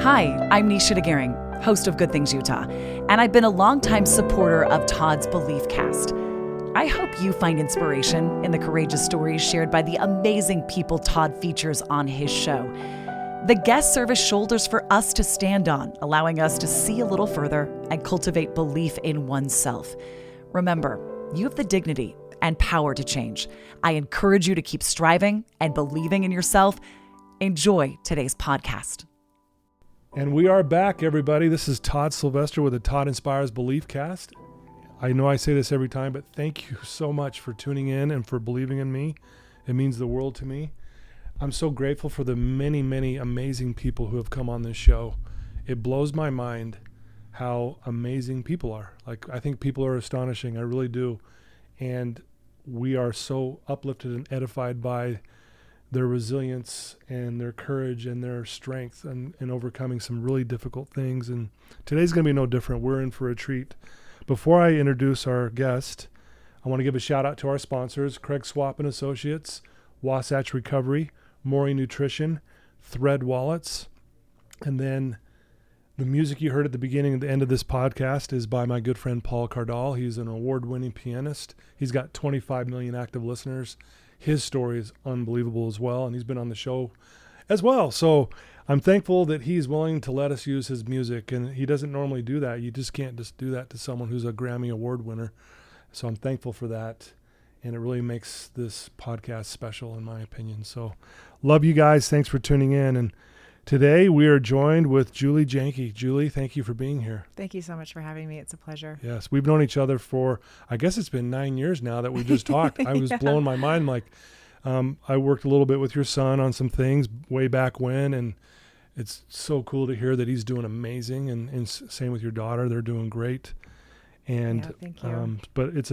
Hi, I'm Nisha DeGaring, host of Good Things Utah, and I've been a longtime supporter of Todd's Belief Cast. I hope you find inspiration in the courageous stories shared by the amazing people Todd features on his show. The guests serve as shoulders for us to stand on, allowing us to see a little further and cultivate belief in oneself. Remember, you have the dignity and power to change. I encourage you to keep striving and believing in yourself. Enjoy today's podcast. And we are back, everybody. This is Todd Sylvester with the Todd Inspires Belief Cast. I know I say this every time, but thank you so much for tuning in and for believing in me. It means the world to me. I'm so grateful for the many, many amazing people who have come on this show. It blows my mind how amazing people are. Like, I think people are astonishing. I really do. And we are so uplifted and edified by their resilience and their courage and their strength and overcoming some really difficult things. And today's going to be no different. We're in for a treat. Before I introduce our guest, I want to give a shout out to our sponsors, Craig Swap and Associates, Wasatch Recovery, Maury Nutrition, Thread Wallets. And then the music you heard at the beginning and the end of this podcast is by my good friend Paul Cardall. He's an award-winning pianist. He's got 25 million active listeners. His story is unbelievable as well, and he's been on the show as well. So I'm thankful that he's willing to let us use his music, and he doesn't normally do that. You just can't just do that to someone who's a Grammy Award winner. So I'm thankful for that, and it really makes this podcast special in my opinion. So love you guys. Thanks for tuning in. And today we are joined with Julie Janke. Julie, thank you for being here. Thank you so much for having me. It's a pleasure. Yes, we've known each other for, I guess it's been 9 years now that we just talked. I was blowing my mind. Like, I worked a little bit with your son on some things way back when, and it's so cool to hear that he's doing amazing. And same with your daughter; they're doing great. And yeah, thank you. But it's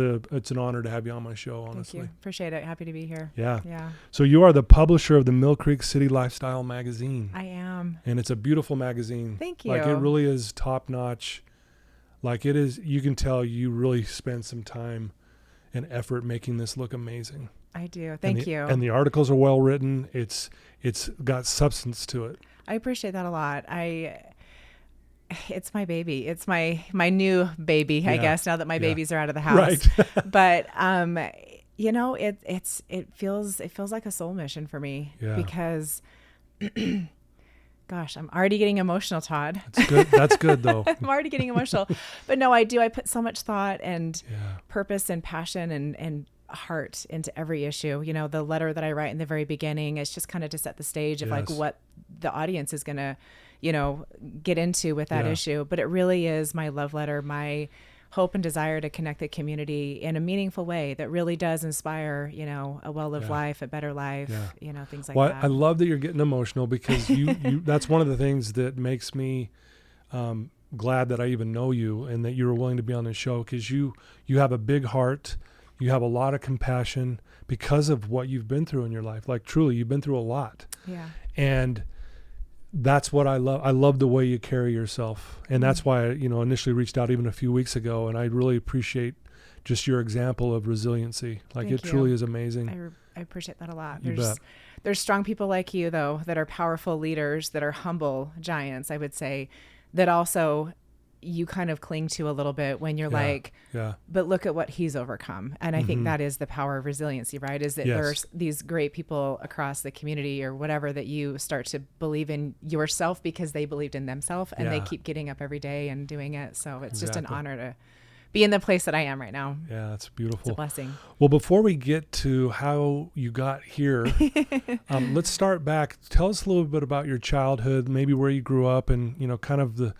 an honor to have you on my show. Honestly, thank you. Appreciate it. Happy to be here. Yeah. Yeah. So you are the publisher of the Mill Creek City Lifestyle magazine. I am. And it's a beautiful magazine. Thank you. Like, it really is top notch. Like, it is. You can tell you really spent some time and effort making this look amazing. I do. Thank you. And the articles are well written. It's got substance to it. I appreciate that a lot. It's my baby. It's my new baby, I guess, now that my babies are out of the house. Right. But it feels like a soul mission for me because gosh, I'm already getting emotional, Todd. That's good. That's good though. I'm already getting emotional. But no, I do. I put so much thought and purpose and passion and heart into every issue. You know, the letter that I write in the very beginning is just kind of to set the stage of like what the audience is going to, get into with that issue. But it really is my love letter, my hope and desire to connect the community in a meaningful way that really does inspire, a well-lived life, a better life, things like that. I love that you're getting emotional because you that's one of the things that makes me glad that I even know you and that you were willing to be on this show, because you have a big heart. You have a lot of compassion because of what you've been through in your life. Like, truly, you've been through a lot. Yeah. And that's what I love. I love the way you carry yourself. And that's why I, initially reached out even a few weeks ago. And I really appreciate just your example of resiliency. Like, it truly is amazing. I appreciate that a lot. You bet. There's strong people like you, though, that are powerful leaders, that are humble giants, I would say, that also you kind of cling to a little bit when you're but look at what he's overcome. And I think that is the power of resiliency, right? Is that there's these great people across the community or whatever that you start to believe in yourself because they believed in themselves and they keep getting up every day and doing it. So it's just an honor to be in the place that I am right now. Yeah, that's beautiful. It's a blessing. Well, before we get to how you got here, let's start back. Tell us a little bit about your childhood, maybe where you grew up and, kind of the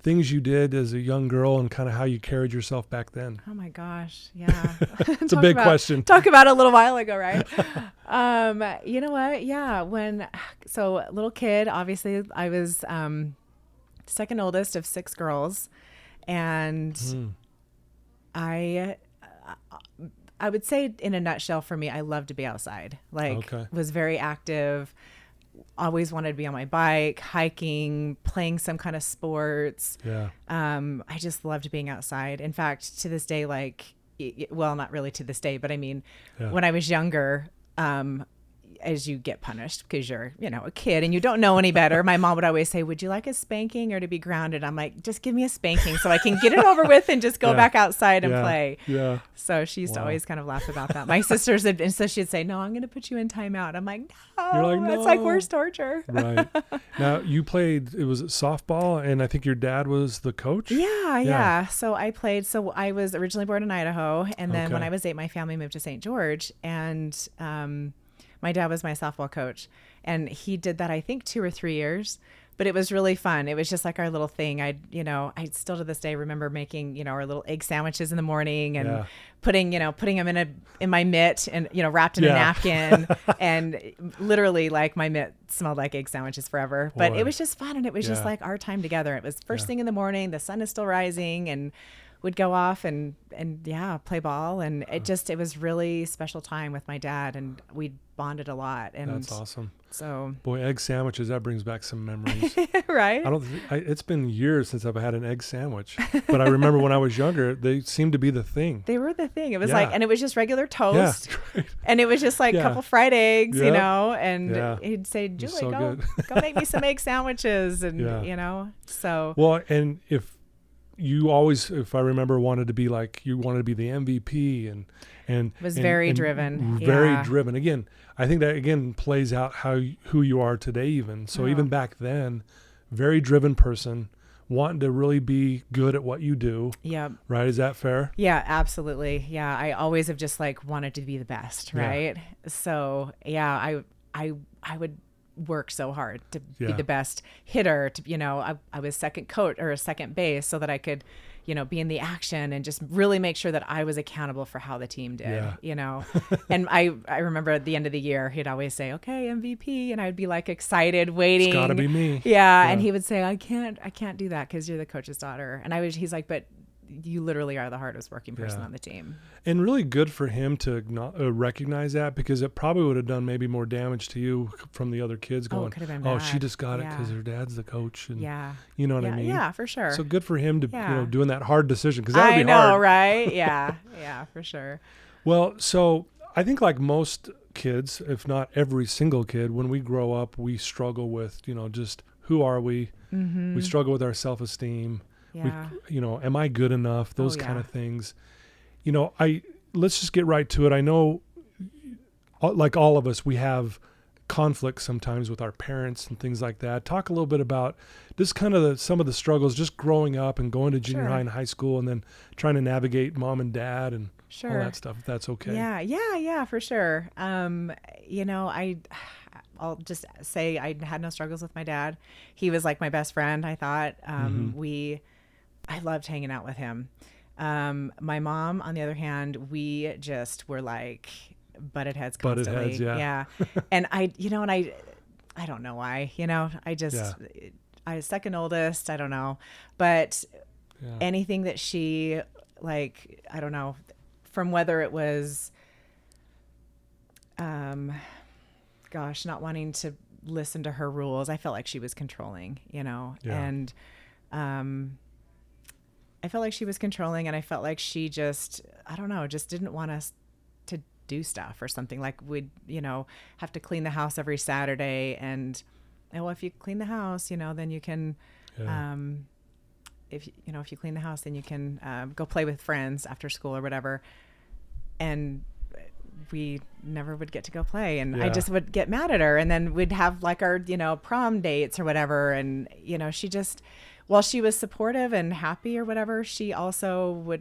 things you did as a young girl and kind of how you carried yourself back then. Oh my gosh. Yeah. It's a big question. Talk about a little while ago, right? You know what? Yeah. So little kid, obviously I was second oldest of 6 girls, and I would say in a nutshell for me, I loved to be outside. Was very active. Always wanted to be on my bike, hiking, playing some kind of sports. Yeah. I just loved being outside. In fact, to this day, not really to this day, but I mean, when I was younger, as you get punished because you're, a kid and you don't know any better. My mom would always say, would you like a spanking or to be grounded? I'm like, just give me a spanking so I can get it over with and just go back outside and play. Yeah. So she used to always kind of laugh about that. My sisters, and so she'd say, no, I'm going to put you in timeout. I'm like, no, You're like, that's like worse torture. Right. Now you played, it was softball, and I think your dad was the coach? Yeah. So I played, so I was originally born in Idaho. And then when I was 8, my family moved to St. George, and my dad was my softball coach, and he did that, I think 2 or 3 years, but it was really fun. It was just like our little thing. I still to this day remember making, our little egg sandwiches in the morning and putting them in my mitt and, wrapped in a napkin and literally like my mitt smelled like egg sandwiches forever, but it was just fun. And it was just like our time together. It was first thing in the morning, the sun is still rising, and would go off and play ball. And it was really special time with my dad, and we bonded a lot. And that's awesome. So boy, egg sandwiches, that brings back some memories. Right. It's been years since I've had an egg sandwich, but I remember when I was younger, they seemed to be the thing. They were the thing. It was and it was just regular toast. Yeah, and it was just like a couple fried eggs, and he'd say, Julie, go make me some egg sandwiches. And, so. Well, and if you always, if I remember, wanted to be the MVP and was very driven. Very driven. Again, I think that plays out who you are today even. So even back then, very driven person, wanting to really be good at what you do. Yeah. Right? Is that fair? Yeah, absolutely. Yeah. I always have just like wanted to be the best. Right. Yeah. So I would work so hard to be the best hitter, to I was second coach or a second base so that I could be in the action and just really make sure that I was accountable for how the team did. And I remember at the end of the year he'd always say, okay, MVP, and I'd be like excited waiting. It's gotta be me. And he would say, I can't do that because you're the coach's daughter. And he's like, but you literally are the hardest working person on the team. And really good for him to recognize that, because it probably would have done maybe more damage to you from the other kids going, she just got it because her dad's the coach. And you know what I mean? Yeah, for sure. So good for him to, doing that hard decision, because that would be hard. I know, right? Yeah, for sure. Well, so I think like most kids, if not every single kid, when we grow up, we struggle with, just who are we? Mm-hmm. We struggle with our self-esteem. Yeah. Am I good enough? Those kind of things. Let's just get right to it. I know, like all of us, we have conflicts sometimes with our parents and things like that. Talk a little bit about just kind of some of the struggles, just growing up and going to junior high and high school, and then trying to navigate mom and dad and all that stuff, if that's okay. Yeah, for sure. I'll just say I had no struggles with my dad. He was like my best friend, I thought. I loved hanging out with him. My mom, on the other hand, we just were like butted heads constantly. Yeah. And I don't know why, I was second oldest. I don't know, but anything that she like, I don't know, from whether it was, not wanting to listen to her rules. I felt like she was controlling, and, I felt like she was controlling, and I felt like she just didn't want us to do stuff or something. Like we'd, have to clean the house every Saturday, and if you clean the house, then you can, if you clean the house, then you can go play with friends after school or whatever. And we never would get to go play, and I just would get mad at her, and then we'd have like our, prom dates or whatever. And, she just, while she was supportive and happy or whatever, she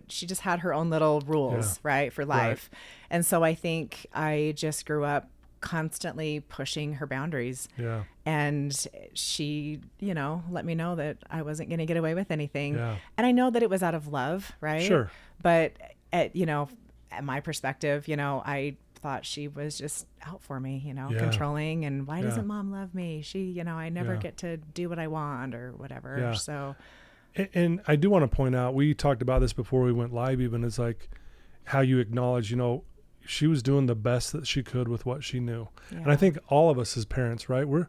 just had her own little rules, right, for life. Right. And so I think I just grew up constantly pushing her boundaries. Yeah. And she, let me know that I wasn't going to get away with anything. Yeah. And I know that it was out of love, right? Sure. But at my perspective, I thought she was just out for me, controlling, and why doesn't mom love me? She, I never get to do what I want or whatever. Yeah. So. And I do want to point out, we talked about this before we went live even, it's like how you acknowledge, she was doing the best that she could with what she knew. Yeah. And I think all of us as parents, right, we're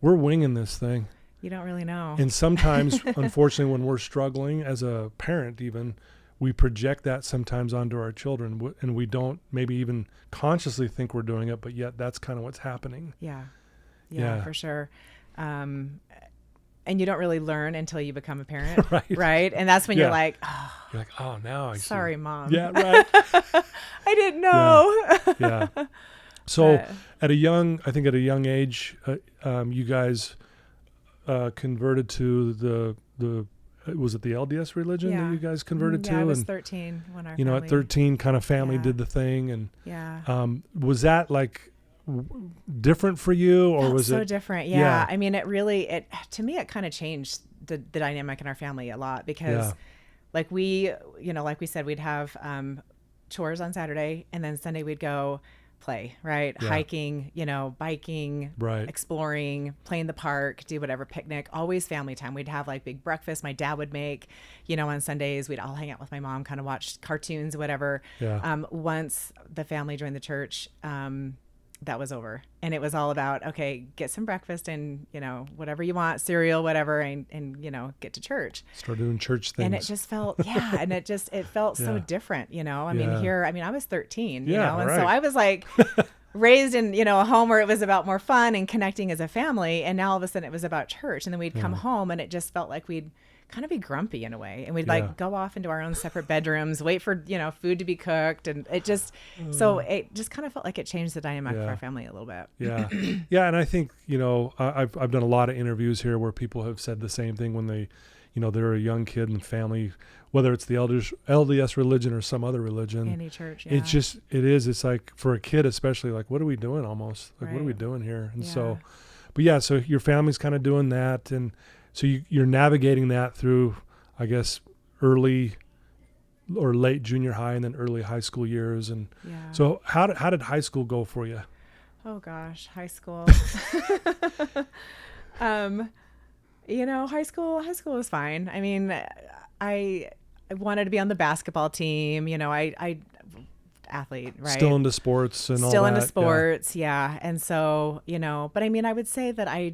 winging this thing. You don't really know. And sometimes, unfortunately, when we're struggling as a parent even, we project that sometimes onto our children, and we don't maybe even consciously think we're doing it, but yet that's kind of what's happening. Yeah, for sure. And you don't really learn until you become a parent, right? And that's when you're like, oh, now I see. Sorry, Mom. Yeah, right. I didn't know. Yeah. So at a young age, you guys converted to the was it the LDS religion that you guys converted to? Yeah, I was 13 when our family, at 13, kind of family did the thing, and was that like different for you, or was so it different? Yeah, I mean, to me, it kind of changed the dynamic in our family a lot, because like we said, we'd have chores on Saturday, and then Sunday we'd go play, hiking, biking, exploring, play in the park, do whatever, picnic, always family time. We'd have like big breakfast my dad would make, on Sundays. We'd all hang out with my mom, kind of watch cartoons, whatever. Once the family joined the church, that was over, and it was all about, okay, get some breakfast and whatever you want, cereal, whatever, and get to church. Start doing church things. And it just felt it felt so different, I mean, I was 13, and so I was like raised in a home where it was about more fun and connecting as a family, and now all of a sudden it was about church. And then we'd come home, and it just felt like we'd kind of be grumpy in a way, and we'd like go off into our own separate bedrooms, wait for food to be cooked, and it just so it just kind of felt like it changed the dynamic of our family a little bit. And I think I've done a lot of interviews here where people have said the same thing when they they're a young kid and family, whether it's the LDS religion or some other religion, any church. It's like for a kid especially, like, what are we doing, almost like what are we doing here? And so your family's kind of doing that, and so you're navigating that through, I guess, early or late junior high and then early high school years. And so how did high school go for you? Oh gosh, high school. High school was fine. I mean, I wanted to be on the basketball team. I athlete, right? Still into sports and all that. Still into sports, And so, but I mean, I would say that I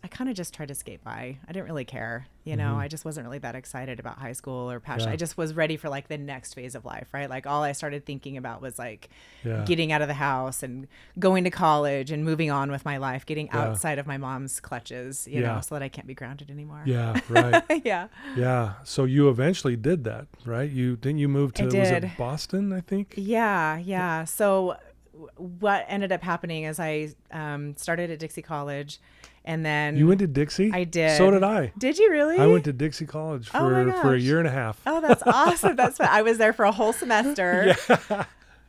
kind of just tried to skate by. I didn't really care, I just wasn't really that excited about high school or passionate. I just was ready for like the next phase of life, right? Like all I started thinking about was like getting out of the house and going to college and moving on with my life, getting outside of my mom's clutches, you know, so that I can't be grounded anymore. Yeah, right. Yeah. So you eventually did that, right? Didn't you move to, was it Boston, I think? Yeah. So what ended up happening is I started at Dixie College, and then you went to Dixie? I did. So did I. Did you really? I went to Dixie College for a year and a half. Oh, that's awesome. That's fun. I was there for a whole semester.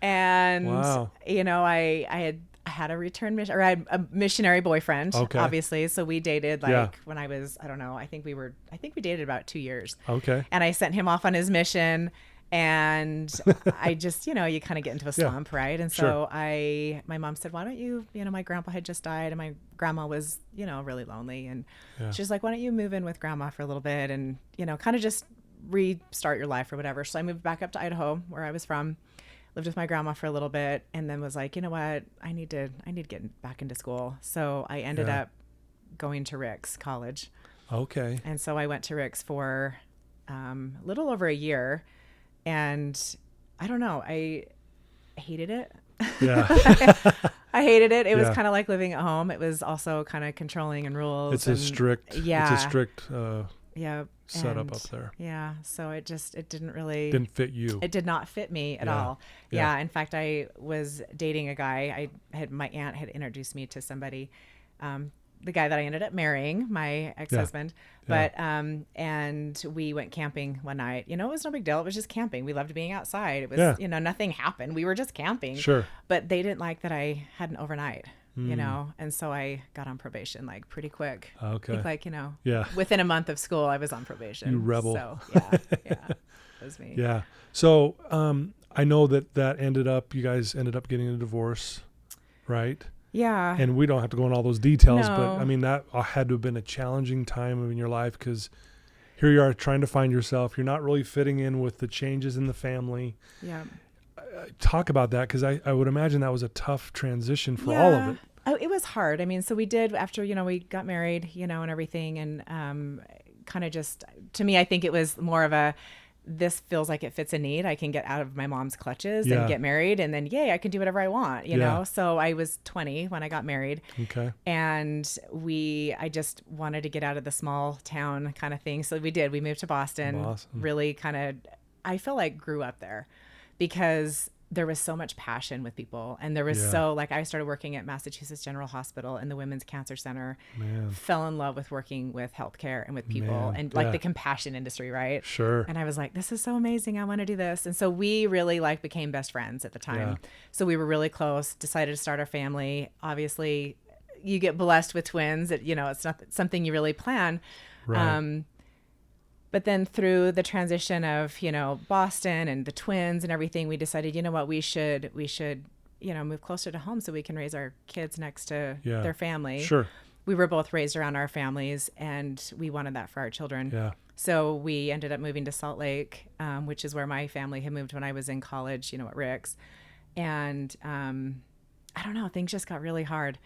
And wow. I had a return mission, or I had a missionary boyfriend, obviously. So we dated when I was, I don't know, I think we dated about 2 years. Okay. And I sent him off on his mission. And I just, you kind of get into a slump, right? And so my mom said, why don't you, my grandpa had just died, and my grandma was, really lonely. And she's like, why don't you move in with grandma for a little bit and, kind of just restart your life or whatever. So I moved back up to Idaho, where I was from, lived with my grandma for a little bit, and then was like, you know what, I need to get back into school. So I ended up going to Rick's College. Okay. And so I went to Rick's for a little over a year. And I don't know, I hated it. Yeah. I hated it. It was kind of like living at home. It was also kind of controlling and rules. It's a strict setup up there. Yeah. So it didn't fit you. It did not fit me at all. Yeah. In fact, I was dating a guy. My aunt had introduced me to somebody, the guy that I ended up marrying, my ex-husband, but, and we went camping one night, it was no big deal. It was just camping. We loved being outside. It was, nothing happened. We were just camping, but they didn't like that I had an overnight, and so I got on probation like pretty quick. Okay. I think, within a month of school, I was on probation. You rebel. So that was me. Yeah. So, I know that you guys ended up getting a divorce, right? Yeah. And we don't have to go into all those details, No. but I mean, that had to have been a challenging time in your life, because here you are trying to find yourself. You're not really fitting in with the changes in the family. Yeah. Talk about that, because I would imagine that was a tough transition for all of it. Oh, it was hard. I mean, so we did, after, we got married, and everything, and kind of just, to me, I think it was more of a, this feels like it fits a need. I can get out of my mom's clutches and get married, and then yay, I can do whatever I want, you know? So I was 20 when I got married. Okay. And I just wanted to get out of the small town kind of thing. So we did. We moved to Boston. Really kind of, I feel like grew up there because there was so much passion with people. And there was I started working at Massachusetts General Hospital in the Women's Cancer Center. Fell in love with working with healthcare and with people and like the compassion industry, right? Sure. And I was like, this is so amazing. I want to do this. And so we really like became best friends at the time. Yeah. So we were really close, decided to start our family. Obviously, you get blessed with twins. It's not something you really plan. Right. But then through the transition of, Boston and the twins and everything, we decided, we should, move closer to home so we can raise our kids next to their family. Sure. We were both raised around our families and we wanted that for our children. Yeah. So we ended up moving to Salt Lake, which is where my family had moved when I was in college, at Rick's. And I don't know, things just got really hard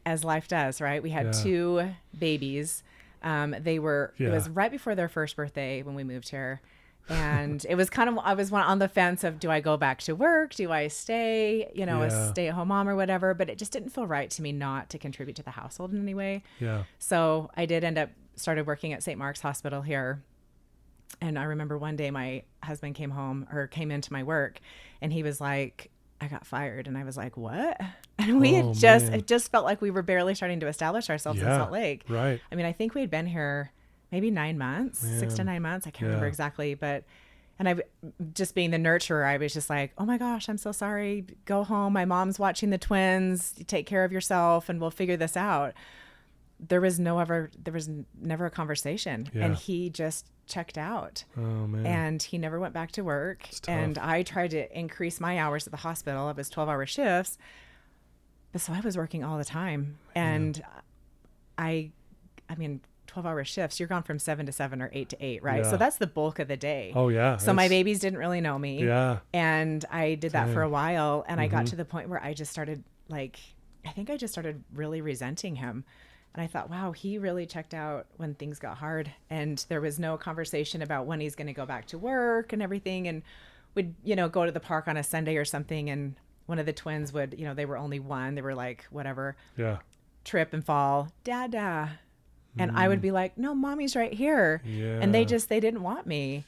as life does, right? We had 2 babies. It was right before their first birthday when we moved here. And it was I was on the fence of, do I go back to work? Do I stay, a stay-at-home mom or whatever? But it just didn't feel right to me not to contribute to the household in any way. Yeah. So I did started working at St. Mark's Hospital here. And I remember one day my husband came into my work and he was like, I got fired. And I was like, what? And it just felt like we were barely starting to establish ourselves in Salt Lake. Right. I mean, I think we'd been here maybe 9 months, 6 to 9 months. I can't remember exactly, and I just being the nurturer, I was just like, oh my gosh, I'm so sorry. Go home. My mom's watching the twins. Take care of yourself and we'll figure this out. There was never a conversation and he just checked out. Oh man. And he never went back to work. And I tried to increase my hours at the hospital. It was 12-hour shifts. But so I was working all the time. And I mean, 12-hour shifts, you're gone from 7 to 7 or 8 to 8, right? So that's the bulk of the day. Oh yeah. So my babies didn't really know me. Yeah. And I did that for a while. And I got to the point where I just started really resenting him. And I thought, wow, he really checked out when things got hard. And there was no conversation about when he's going to go back to work and everything. And we'd, go to the park on a Sunday or something. And one of the twins would, they were only 1. They were like, whatever. Yeah. Trip and fall. Dada. And I would be like, no, mommy's right here. Yeah. And they didn't want me.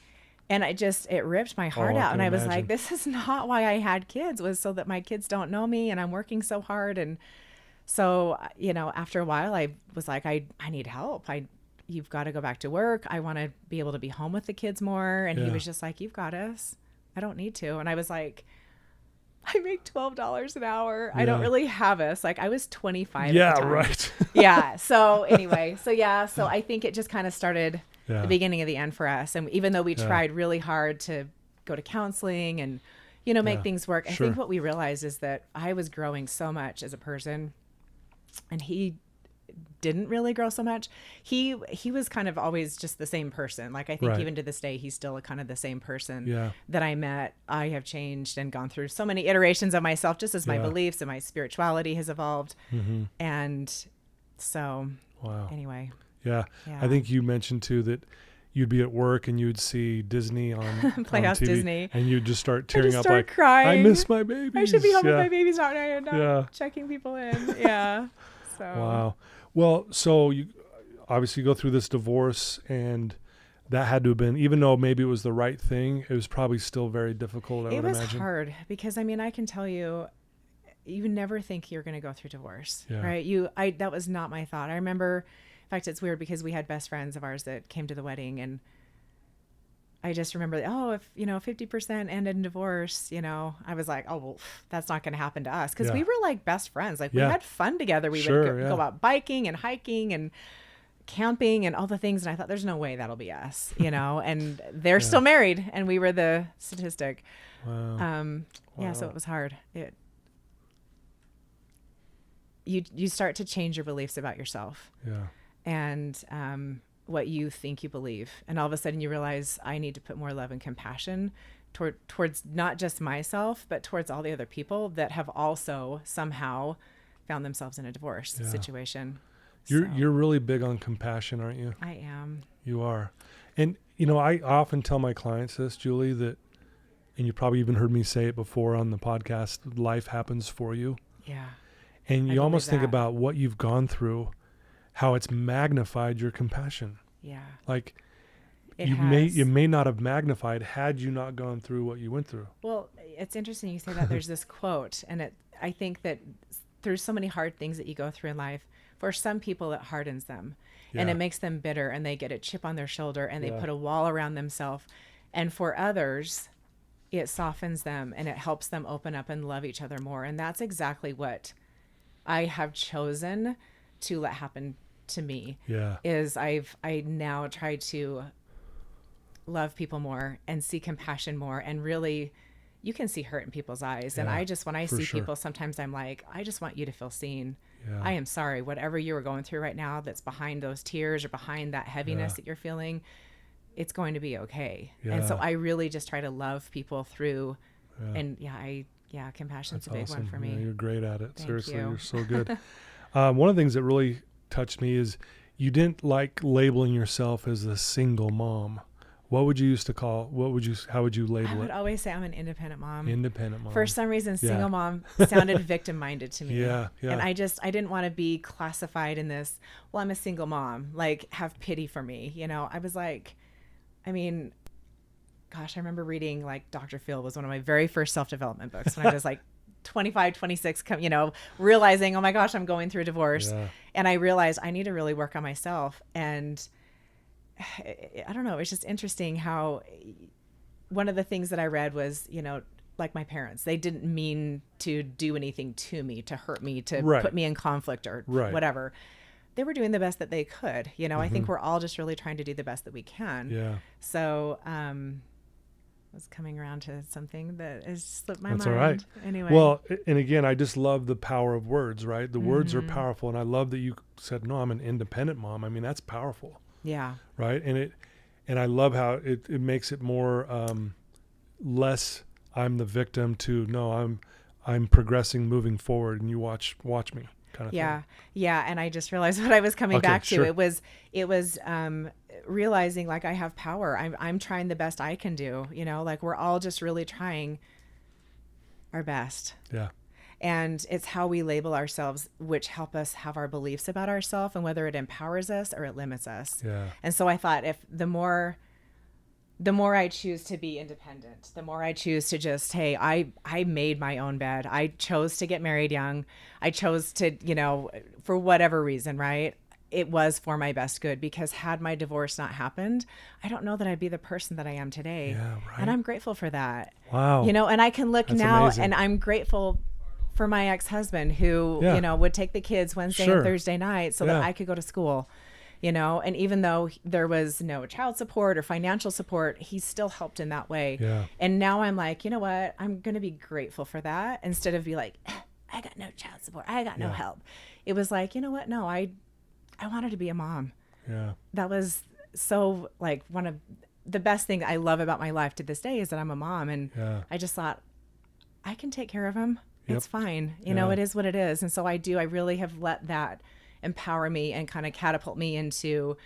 And it ripped my heart out. And I was like, this is not why I had kids, was so that my kids don't know me and I'm working so hard. And so, after a while I was like, I need help. You've got to go back to work. I want to be able to be home with the kids more. And he was just like, you've got us. I don't need to. And I was like, I make $12 an hour. I don't really have us. Like I was 25 at the time. Right. Yeah. So anyway, so I think it just kind of started the beginning of the end for us. And even though we tried really hard to go to counseling and, make things work, I think what we realized is that I was growing so much as a person and he didn't really grow so much. He was kind of always just the same person. Like I think even to this day, he's still kind of the same person that I met. I have changed and gone through so many iterations of myself, just as my beliefs and my spirituality has evolved. And so anyway. Yeah. I think you mentioned too that you'd be at work and you'd see Disney on Playhouse TV, Disney, and you'd just start tearing up like, crying. I miss my babies. I should be home with my babies, not checking people in. Yeah. So. Wow. Well, so you obviously go through this divorce, and that had to have been, even though maybe it was the right thing, it was probably still very difficult. It was hard because, I can tell you, you never think you're going to go through divorce, right? That was not my thought. I remember, in fact, it's weird because we had best friends of ours that came to the wedding, and I just remember, if 50% end in divorce, I was like, oh, well, that's not going to happen to us. Because we were like best friends. Like we had fun together. We would go out biking and hiking and camping and all the things. And I thought, there's no way that'll be us, and they're still married. And we were the statistic. Wow. So it was hard. You start to change your beliefs about yourself. Yeah. And, what you think you believe. And all of a sudden you realize I need to put more love and compassion towards not just myself, but towards all the other people that have also somehow found themselves in a divorce situation. You're really big on compassion, aren't you? I am. You are. And, I often tell my clients this, Julie, that, and you probably even heard me say it before on the podcast, life happens for you. Yeah. And you almost think about what you've gone through, how it's magnified your compassion. Yeah. Like It you has. may not have magnified had you not gone through what you went through. Well, it's interesting you say that. There's this quote, and I think that there's so many hard things that you go through in life. For some people, it hardens them, and it makes them bitter, and they get a chip on their shoulder, and they put a wall around themselves. And for others, it softens them, and it helps them open up and love each other more. And that's exactly what I have chosen to let happen to me. Yeah. Is I now try to love people more and see compassion more, and really, you can see hurt in people's eyes. And when I see people, sometimes I'm like, I just want you to feel seen. Yeah. I am sorry, whatever you are going through right now that's behind those tears or behind that heaviness that you're feeling, it's going to be okay. Yeah. And so I really just try to love people through, and compassion's that's a big one for me. Yeah, you're great at it. Thank Seriously, you. You're so good. One of the things that really touched me is you didn't like labeling yourself as a single mom. What would you how would you label it? I would always say I'm an independent mom. Independent mom. For some reason, single mom sounded victim-minded to me. Yeah. And I didn't want to be classified in this, well, I'm a single mom, like have pity for me. I was like, I remember reading like Dr. Phil was one of my very first self-development books when I was like 25, 26, realizing, oh my gosh, I'm going through a divorce. Yeah. And I realized I need to really work on myself. And I don't know, it's just interesting how one of the things that I read was, like my parents, they didn't mean to do anything to me, to hurt me, to put me in conflict or whatever. They were doing the best that they could. I think we're all just really trying to do the best that we can. Yeah. So, I was coming around to something that has slipped my mind. That's all right. Anyway. Well, and again, I just love the power of words, right? The words are powerful. And I love that you said, no, I'm an independent mom. I mean, that's powerful. Yeah. Right. And I love how it makes it more, less I'm the victim to no, I'm progressing, moving forward, and you watch me kind of thing. Yeah. And I just realized what I was coming back to. It was realizing like I have power. I'm trying the best I can do, like we're all just really trying our best. Yeah. And it's how we label ourselves, which help us have our beliefs about ourselves and whether it empowers us or it limits us. Yeah. And so I thought if the more I choose to be independent, the more I choose to just, hey, I made my own bed. I chose to get married young. I chose to, for whatever reason, right? It was for my best good, because had my divorce not happened, I don't know that I'd be the person that I am today. Yeah, right. And I'm grateful for that. Wow. And I can look That's now amazing. and I'm grateful for my ex-husband who, would take the kids Wednesday and Thursday night so that I could go to school, and even though there was no child support or financial support, he still helped in that way. Yeah. And now I'm like, you know what? I'm going to be grateful for that instead of be like, I got no child support. I got no help. It was like, you know what? No, I wanted to be a mom. Yeah. That was so like one of the best things I love about my life to this day is that I'm a mom. And I just thought I can take care of him. Yep. It's fine. It is what it is. And so I really have let that empower me and kind of catapult me into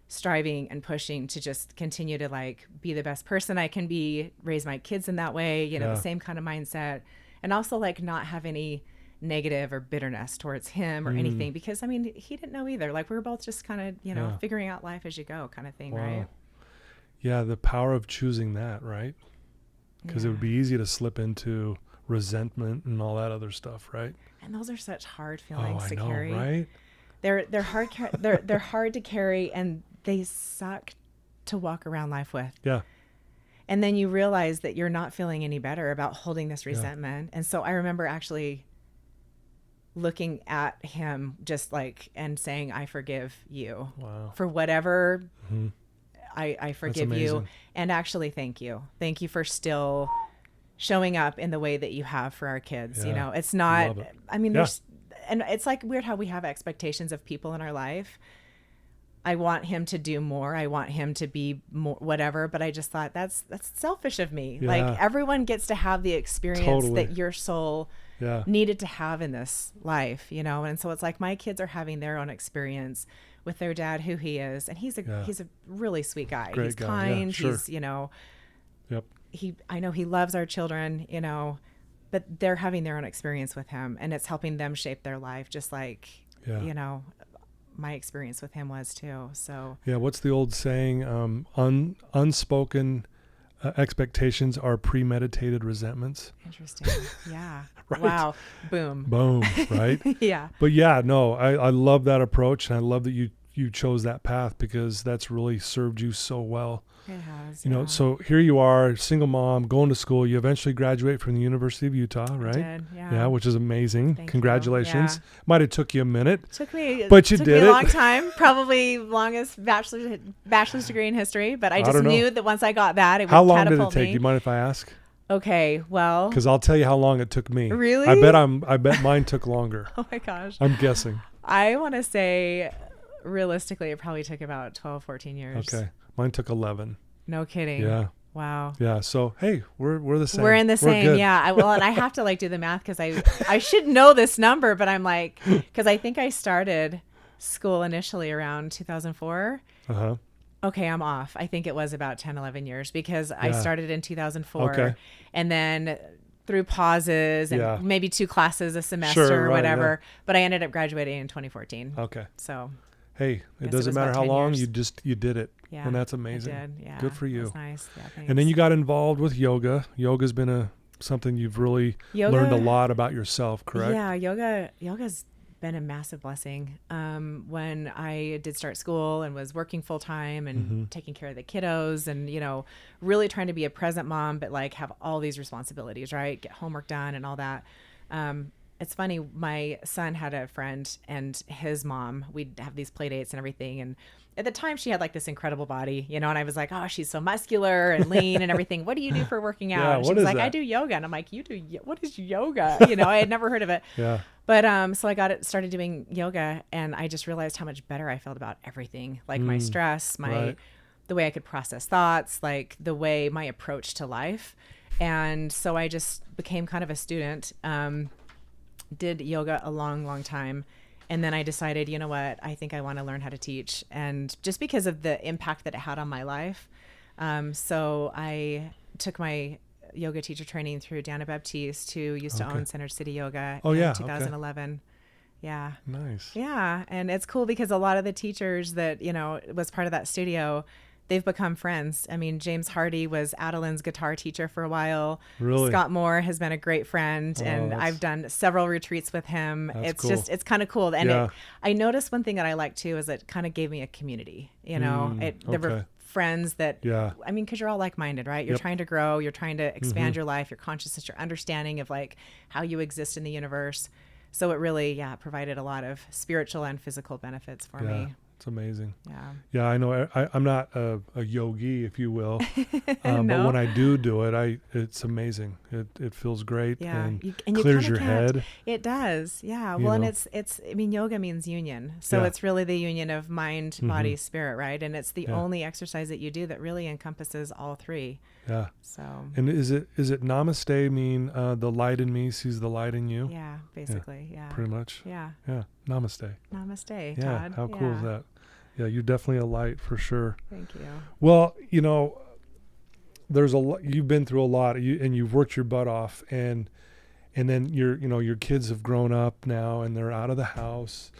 striving and pushing to just continue to like be the best person I can be, raise my kids in that way, the same kind of mindset, and also like not have any negative or bitterness towards him or anything, because he didn't know either. Like we were both just kind of, figuring out life as you go kind of thing. Wow. Right. Yeah. The power of choosing that, right? Because it would be easy to slip into resentment and all that other stuff, right? And those are such hard feelings to know, carry. Right? They're hard. They're hard to carry, and they suck to walk around life with. Yeah. And then you realize that you're not feeling any better about holding this resentment. And so I remember actually looking at him just like and saying, I forgive you for whatever. I forgive you, and actually thank you for still showing up in the way that you have for our kids. It's not, there's, and it's like weird how we have expectations of people in our life. I want him to do more. I want him to be more, whatever. But I just thought that's selfish of me. Yeah. Like everyone gets to have the experience that your soul needed to have in this life, And so it's like my kids are having their own experience, with their dad, who he is. And he's a really sweet guy. Great he's guy. kind. Yeah, sure. He's, Yep. I know he loves our children, but they're having their own experience with him, and it's helping them shape their life, just like, my experience with him was too. So yeah, what's the old saying? Unspoken expectations are premeditated resentments. Interesting. Yeah. Right. Wow. Boom. Boom. Right. Yeah. But yeah, no, I love that approach, and I love that you chose that path, because that's really served you so well. It has. So here you are, single mom, going to school. You eventually graduate from the University of Utah, right? I did, yeah. Yeah, which is amazing. Thank Congratulations. you. Yeah. Might have took you a minute. Took me a long time, probably longest bachelor's degree in history. But I just knew that once I got that, it would catapult me. How long did it take? Do you mind if I ask? Okay, well, because I'll tell you how long it took me. Really? I bet mine took longer. Oh my gosh. I'm guessing. I want to say, realistically, it probably took about 12, 14 years. Okay, mine took 11. No kidding. Yeah. Wow. Yeah. So hey, we're the same. We're in the same. Good. Yeah. And I have to do the math, because I should know this number, but I'm like, because I think I started school initially around 2004. Uh-huh. Okay, I'm off. I think it was about 10, 11 years, because I started in 2004. Okay. And then through pauses and maybe 2 classes a semester or whatever, but I ended up graduating in 2014. Okay. So hey, it doesn't matter how long, you did it. Yeah, and that's amazing. I did, yeah. Good for you. That's nice. Yeah, thanks. And then you got involved with yoga. Yoga's been something you've really learned a lot about yourself, correct? Yeah, yoga's been a massive blessing. When I did start school and was working full time and taking care of the kiddos, and really trying to be a present mom, but have all these responsibilities, right? Get homework done and all that. It's funny, my son had a friend and his mom, we'd have these play dates and everything. And at the time she had this incrable body, and I was like, oh, she's so muscular and lean and everything. What do you do for working out? And she was like, I do yoga. And I'm like, what is yoga? I had never heard of it. Yeah. But, so I started doing yoga, and I just realized how much better I felt about everything. My stress, the way I could process thoughts, the way my approach to life. And so I just became kind of a student, did yoga a long, long time. And then I decided, you know what, I think I want to learn how to teach. And just because of the impact that it had on my life. So I took my yoga teacher training through Dana Baptiste, who used to own Center City Yoga in 2011. Okay. Yeah. Nice. Yeah. And it's cool because a lot of the teachers that, was part of that studio, they've become friends. I mean, James Hardy was Adeline's guitar teacher for a while. Really? Scott Moore has been a great friend, and I've done several retreats with him. It's cool. It's kind of cool. And I noticed one thing that I like too is it kind of gave me a community. There were friends that, I mean, because you're all like-minded, right? You're trying to grow, you're trying to expand your life, your consciousness, your understanding of how you exist in the universe. So it really, provided a lot of spiritual and physical benefits for me. It's amazing. Yeah. Yeah, I know. I'm not a yogi, if you will, but when I do it, it's amazing. It feels great and clears your head. It does. Yeah. Well, and it's. I mean, yoga means union, so it's really the union of mind, body, spirit, right? And it's the only exercise that you do that really encompasses all three. Yeah. So. And is it namaste mean the light in me sees the light in you? Yeah, basically. Yeah. Pretty much. Yeah. Yeah. Namaste. Namaste, yeah. Todd. How cool is that? Yeah, you're definitely a light for sure. Thank you. Well, there's you've been through a lot, and you've worked your butt off, and then your kids have grown up now, and they're out of the house,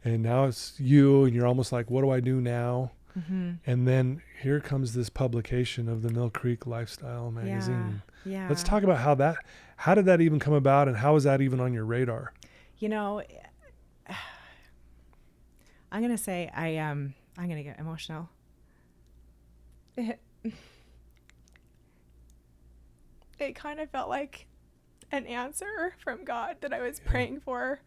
and now it's you, and you're almost like, what do I do now? Mm-hmm. And then here comes this publication of the Mill Creek Lifestyle magazine. Yeah. Let's talk about how did that even come about, and how is that even on your radar? I'm going to say I'm going to get emotional. It kind of felt like an answer from God that I was praying for.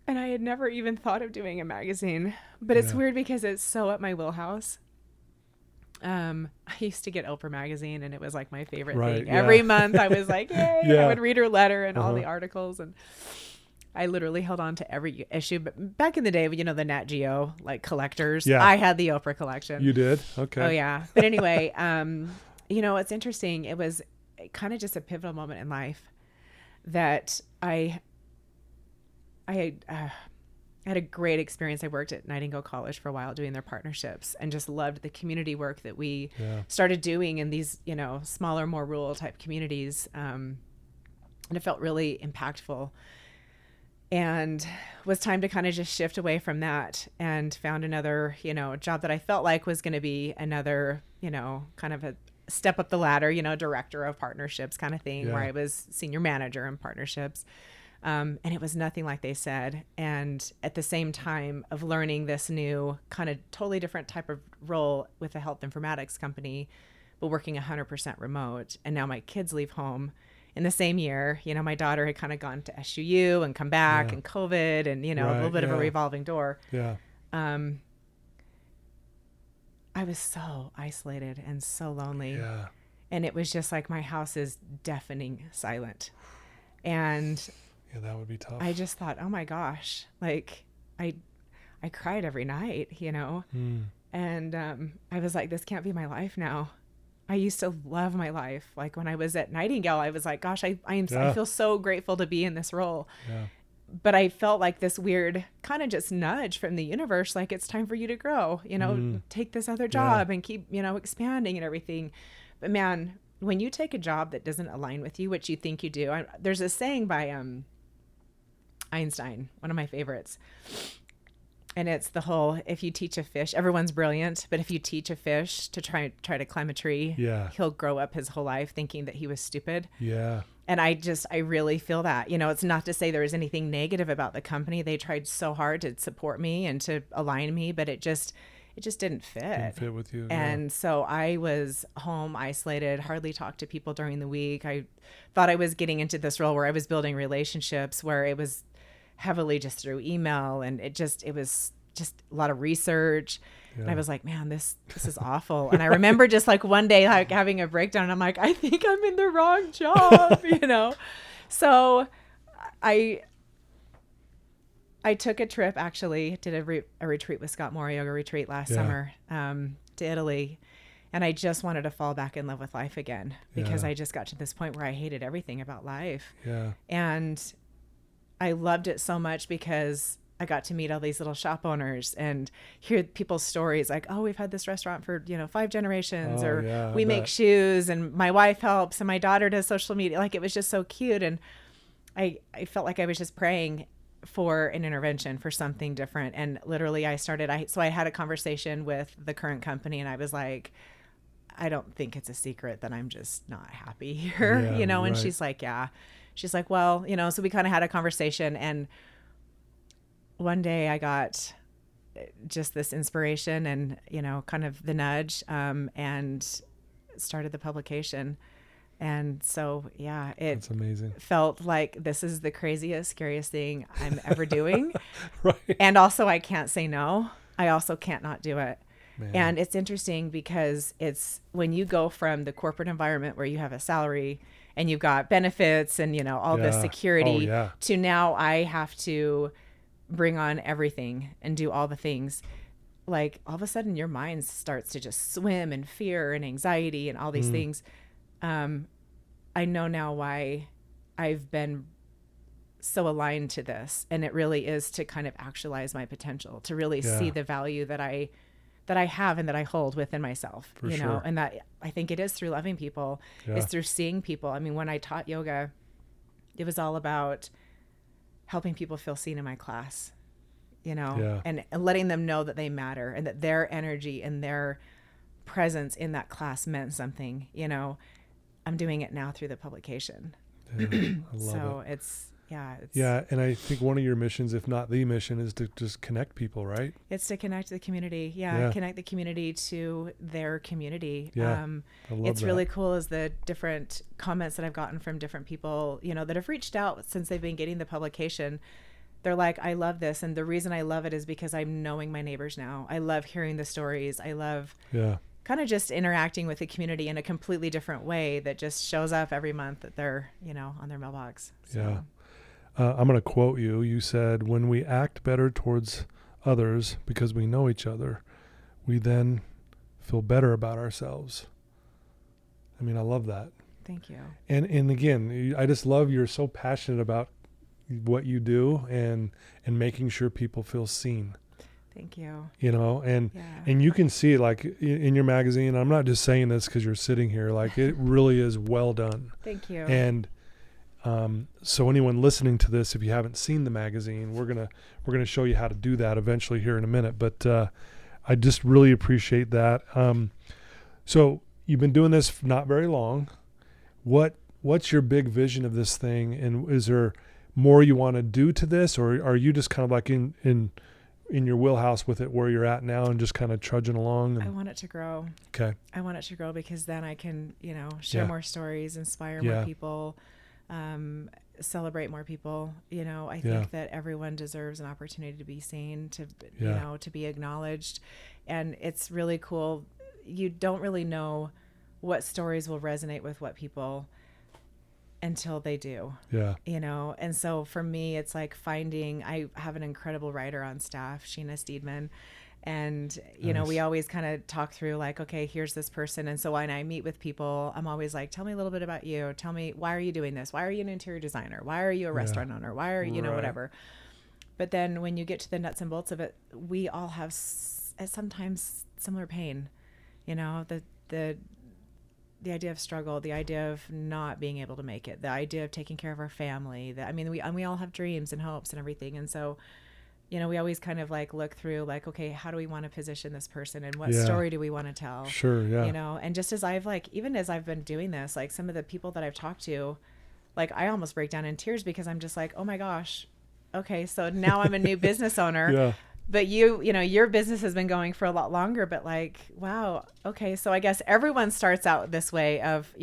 And I had never even thought of doing a magazine, but it's weird because it's so at my wheelhouse. I used to get Oprah magazine, and it was my favorite thing. Yeah. Every month I was like, yay, I would read her letter and all the articles, and I literally held on to every issue. But back in the day, the Nat Geo collectors, I had the Oprah collection. You did? Okay. Oh yeah. But anyway, it's interesting. It was kind of just a pivotal moment in life that I had a great experience. I worked at Nightingale College for a while doing their partnerships and just loved the community work that we started doing in these, smaller, more rural type communities. And it felt really impactful. And was time to kind of just shift away from that and found another, job that I felt like was going to be another, kind of a step up the ladder, director of partnerships kind of thing, where I was senior manager in partnerships. And it was nothing like they said. And at the same time of learning this new kind of totally different type of role with a health informatics company, but working 100% remote. And now my kids leave home in the same year. My daughter had kind of gone to SUU and come back and COVID and, a little bit of a revolving door. Yeah. I was so isolated and so lonely. Yeah. And it was just like my house is deafening silent. And yeah, that would be tough. I just thought, oh my gosh, like I cried every night, and I was like, this can't be my life now. I used to love my life. Like when I was at Nightingale, I was like, gosh, I feel so grateful to be in this role. Yeah. But I felt like this weird kind of just nudge from the universe, like it's time for you to grow, take this other job and keep, expanding and everything. But man, when you take a job that doesn't align with you, which you think you do, there's a saying by Einstein, one of my favorites. And it's the whole, if you teach a fish, everyone's brilliant, but if you teach a fish to try to climb a tree, he'll grow up his whole life thinking that he was stupid. Yeah. And I really feel that, it's not to say there was anything negative about the company. They tried so hard to support me and to align me, but it just didn't fit. Didn't fit with you. And so I was home, isolated, hardly talked to people during the week. I thought I was getting into this role where I was building relationships, where it was heavily just through email, and it was just a lot of research. Yeah. And I was like, man, this is awful. And I remember just like one day, like having a breakdown, and I'm like, I think I'm in the wrong job, So I took a trip, actually did a retreat with Scott Moore, yoga retreat last summer, to Italy. And I just wanted to fall back in love with life again, because I just got to this point where I hated everything about life. Yeah. And I loved it so much because I got to meet all these little shop owners and hear people's stories like, oh, we've had this restaurant for, 5 generations, we make shoes, and my wife helps, and my daughter does social media. Like, it was just so cute. And I felt like I was just praying for an intervention, for something different. And literally I had a conversation with the current company, and I was like, I don't think it's a secret that I'm just not happy here, and she's like, yeah. She's like, well, so we kind of had a conversation, and one day I got just this inspiration and, kind of the nudge, and started the publication. And so, that's amazing. Felt like this is the craziest, scariest thing I'm ever doing. Right. And also I can't say no. I also can't not do it. Man. And it's interesting because it's when you go from the corporate environment where you have a salary and you've got benefits and, all this security to now I have to bring on everything and do all the things. Like all of a sudden your mind starts to just swim in fear and anxiety and all these things. I know now why I've been so aligned to this, and it really is to kind of actualize my potential, to really see the value that I have and that I hold within myself, For sure. And that I think it is through loving people, it's through seeing people. I mean, when I taught yoga, it was all about helping people feel seen in my class, and letting them know that they matter and that their energy and their presence in that class meant something. I'm doing it now through the publication. Yeah, I love it. And I think one of your missions, if not the mission, is to just connect people, right? It's to connect the community. Connect the community to their community. I love it's really cool is the different comments that I've gotten from different people, that have reached out since they've been getting the publication. They're like, I love this. And the reason I love it is because I'm knowing my neighbors now. I love hearing the stories. I love kind of just interacting with the community in a completely different way that just shows up every month that they're, on their mailbox. So. I'm going to quote you. You said, when we act better towards others because we know each other, we then feel better about ourselves. I mean, I love that. Thank you. And again, I just love you're so passionate about, what you do and making sure people feel seen. Thank you. You know, and you can see it like in your magazine. I'm not just saying this because you're sitting here. Like it really is well done. Thank you. And so anyone listening to this, if you haven't seen the magazine, we're gonna show you how to do that eventually here in a minute. But I just really appreciate that. So you've been doing this not very long. What's your big vision of this thing? And is there more you want to do to this, or are you just kind of like in your wheelhouse with it where you're at now and just kind of trudging along? I want it to grow. Okay. I want it to grow because then I can, share more stories, inspire more people, celebrate more people. I think that everyone deserves an opportunity to be seen, to be acknowledged. And it's really cool. You don't really know what stories will resonate with what people until they do. Yeah. And so for me, it's like I have an incredible writer on staff, Sheena Steedman. And, we always kind of talk through like, okay, here's this person. And so when I meet with people, I'm always like, tell me a little bit about you. Tell me, why are you doing this? Why are you an interior designer? Why are you a restaurant owner? Why are you, whatever. But then when you get to the nuts and bolts of it, we all have sometimes similar pain, the idea of struggle, the idea of not being able to make it, the idea of taking care of our family. We all have dreams and hopes and everything. And so, we always kind of like look through like, okay, how do we want to position this person and what story do we want to tell? Sure. Yeah. And just as even as I've been doing this, like some of the people that I've talked to, like I almost break down in tears because I'm just like, oh my gosh, okay, so now I'm a new business owner. Yeah. But your business has been going for a lot longer, but like, wow, okay. So I guess everyone starts out this way of,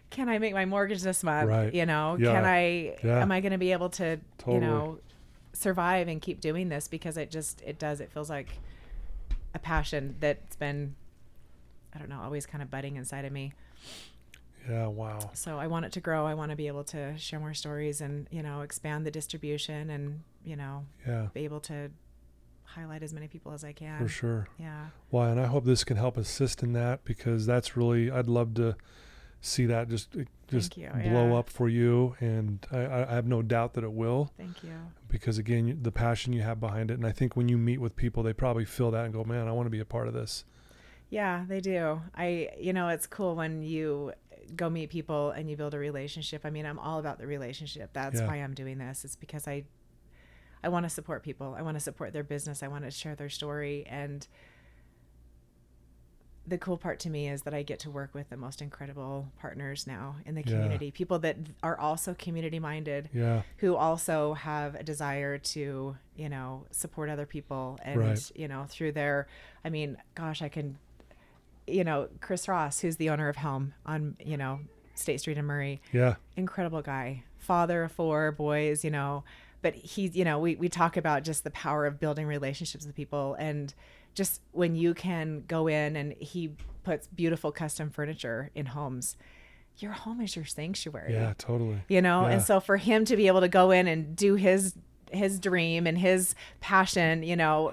can I make my mortgage this month? Right. Can am I going to be able to, totally. Survive and keep doing this? Because it feels like a passion that's been, I don't know, always kind of budding inside of me. Yeah. Wow. So I want it to grow. I want to be able to share more stories and, expand the distribution and, be able to highlight as many people as I can. For sure. Yeah. Well, and I hope this can help assist in that, because that's really, I'd love to see that just blow up for you. And I have no doubt that it will. Thank you. Because again, the passion you have behind it. And I think when you meet with people, they probably feel that and go, man, I want to be a part of this. Yeah, they do. It's cool when you go meet people and you build a relationship. I'm all about the relationship. That's why I'm doing this. It's because I want to support people. I want to support their business. I want to share their story. And the cool part to me is that I get to work with the most incredible partners now in the community, people that are also community minded, who also have a desire to, support other people and, through their, I can, Chris Ross, who's the owner of Helm on, State Street in Murray. Yeah. Incredible guy, father of 4 boys, but he's, we talk about just the power of building relationships with people. And just when you can go in and he puts beautiful custom furniture in homes, your home is your sanctuary. Yeah, totally. And so for him to be able to go in and do his dream and his passion,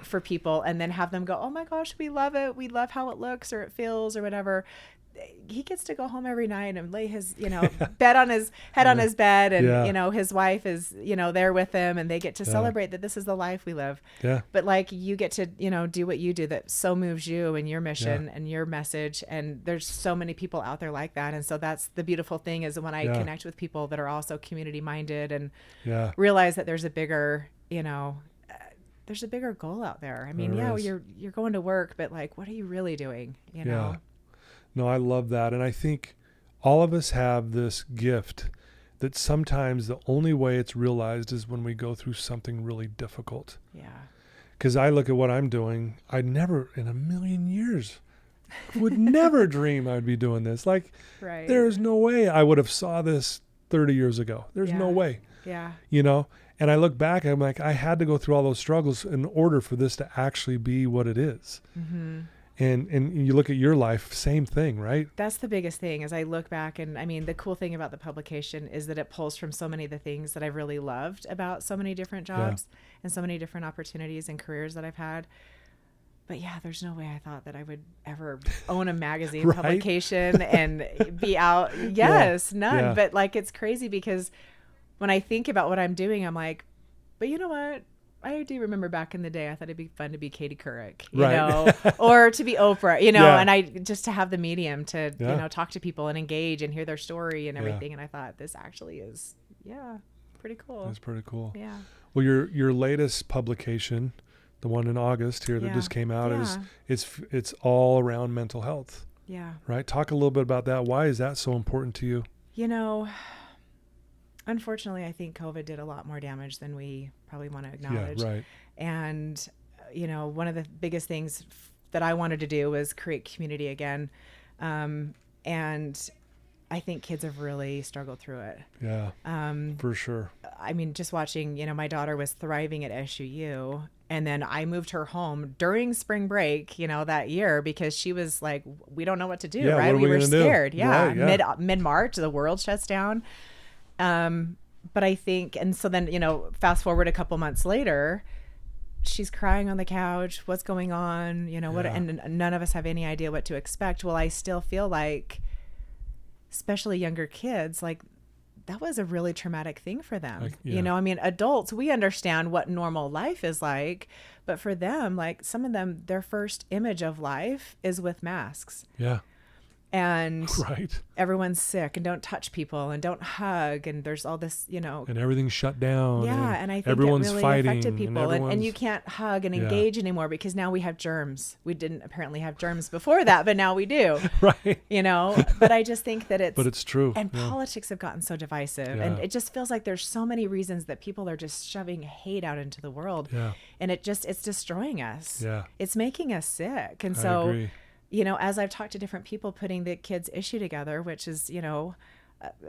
for people, and then have them go, oh my gosh, we love it. We love how it looks or it feels or whatever. He gets to go home every night and lay his, bed on his head on his bed. And, his wife is, there with him, and they get to celebrate that this is the life we live. Yeah. But like, you get to, do what you do that so moves you and your mission and your message. And there's so many people out there like that. And so that's the beautiful thing, is when I connect with people that are also community minded and realize that there's a bigger, there's a bigger goal out there. You're going to work, but like, what are you really doing? Yeah. No, I love that. And I think all of us have this gift that sometimes the only way it's realized is when we go through something really difficult. Yeah. Because I look at what I'm doing, I never in a million years would never dream I'd be doing this. Like, there's no way I would have saw this 30 years ago. There's no way. Yeah. And I look back, I'm like, I had to go through all those struggles in order for this to actually be what it is. Mm-hmm. And you look at your life, same thing, right? That's the biggest thing. As I look back, and the cool thing about the publication is that it pulls from so many of the things that I've really loved about so many different jobs and so many different opportunities and careers that I've had. But yeah, there's no way I thought that I would ever own a magazine publication and be out. Yes, none. Yeah. But like, it's crazy because when I think about what I'm doing, I'm like, but you know what? I do remember back in the day, I thought it'd be fun to be Katie Couric, you know, or to be Oprah, you know, and I just to have the medium to, you know, talk to people and engage and hear their story and everything. And I thought this actually is, pretty cool. That's pretty cool. Yeah. Well, your latest publication, the one in August here that just came out, it's all around mental health. Yeah. Right. Talk a little bit about that. Why is that so important to you? You know, unfortunately, I think COVID did a lot more damage than we probably want to acknowledge. Yeah, right. And, you know, one of the biggest things that I wanted to do was create community again. And I think kids have really struggled through it. Yeah, for sure. I mean, just watching, you know, my daughter was thriving at SUU. And then I moved her home during spring break, you know, that year because she was like, we don't know what to do, right? We were scared. Yeah. Right, mid-March, the world shuts down. But I think, and so then, you know, fast forward a couple months later, she's crying on the couch. What's going on? You know, what, and none of us have any idea what to expect. Well, I still feel like, especially younger kids, like that was a really traumatic thing for them. You know, I mean, adults, we understand what normal life is like, but for them, like some of them, their first image of life is with masks. Yeah. And everyone's sick and don't touch people and don't hug. And there's all this, you know. And everything's shut down. Yeah. And I think everyone's it really fighting, affected people. And you can't hug and engage anymore because now we have germs. We didn't apparently have germs before that, but now we do. Right. You know, but I just think that it's. But it's true. And politics have gotten so divisive. And it just feels like there's so many reasons that people are just shoving hate out into the world. Yeah. And it's destroying us. Yeah. It's making us sick. And so. I agree. You know, as I've talked to different people putting the kids issue together, which is, you know,